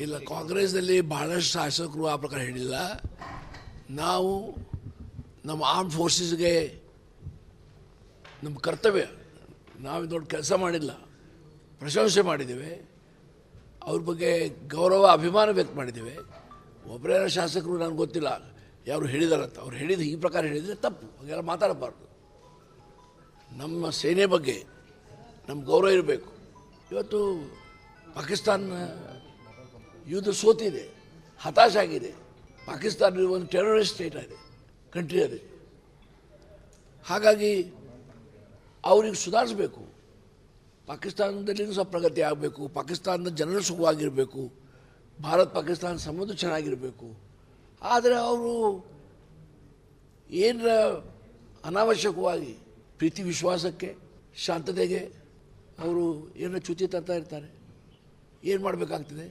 ಇಲ್ಲ, ಕಾಂಗ್ರೆಸ್ನಲ್ಲಿ ಬಹಳಷ್ಟು ಶಾಸಕರು ಆ ಪ್ರಕಾರ ಹೇಳಿಲ್ಲ. ನಾವು ನಮ್ಮ ಆರ್ಮ್ ಫೋರ್ಸಸ್ಗೆ ನಮ್ಮ ಕರ್ತವ್ಯ, ನಾವು ದೊಡ್ಡ ಕೆಲಸ ಮಾಡಿಲ್ಲ, ಪ್ರಶಂಸೆ ಮಾಡಿದ್ದೇವೆ, ಅವ್ರ ಬಗ್ಗೆ ಗೌರವ ಅಭಿಮಾನ ವ್ಯಕ್ತ ಮಾಡಿದ್ದೇವೆ. ಒಬ್ಬರೇ ಶಾಸಕರು ನನಗೆ ಗೊತ್ತಿಲ್ಲ ಯಾರು ಹೇಳಿದಾರಂತ. ಅವ್ರು ಹೇಳಿದ ಈ ಪ್ರಕಾರ ಹೇಳಿದರೆ ತಪ್ಪು, ಹಾಗೆಲ್ಲ ಮಾತಾಡಬಾರ್ದು. ನಮ್ಮ ಸೇನೆ ಬಗ್ಗೆ ನಮ್ಮ ಗೌರವ ಇರಬೇಕು. ಇವತ್ತು ಪಾಕಿಸ್ತಾನ ಯುದ್ಧ ಸೋತಿದೆ, ಹತಾಶ ಆಗಿದೆ. ಪಾಕಿಸ್ತಾನ ಒಂದು ಟೆರರಿಸ್ಟ್ ಸ್ಟೇಟ್ ಆಗಿದೆ, ಕಂಟ್ರಿ ಇದೆ. ಹಾಗಾಗಿ ಅವ್ರಿಗೆ ಸುಧಾರಿಸಬೇಕು. ಪಾಕಿಸ್ತಾನದಲ್ಲಿ ಸ್ವಲ್ಪ ಪ್ರಗತಿ ಆಗಬೇಕು, ಪಾಕಿಸ್ತಾನದ ಜನರು ಸುಖವಾಗಿರಬೇಕು, ಭಾರತ ಪಾಕಿಸ್ತಾನ ಸಂಬಂಧ ಚೆನ್ನಾಗಿರಬೇಕು. ಆದರೆ ಅವರು ಏನರ ಅನಾವಶ್ಯಕವಾಗಿ ಪ್ರೀತಿ ವಿಶ್ವಾಸಕ್ಕೆ, ಶಾಂತತೆಗೆ ಅವರು ಏನೋ ಚ್ಯುತಿ ತರ್ತಾ ಇರ್ತಾರೆ. ಏನು ಮಾಡಬೇಕಾಗ್ತದೆ?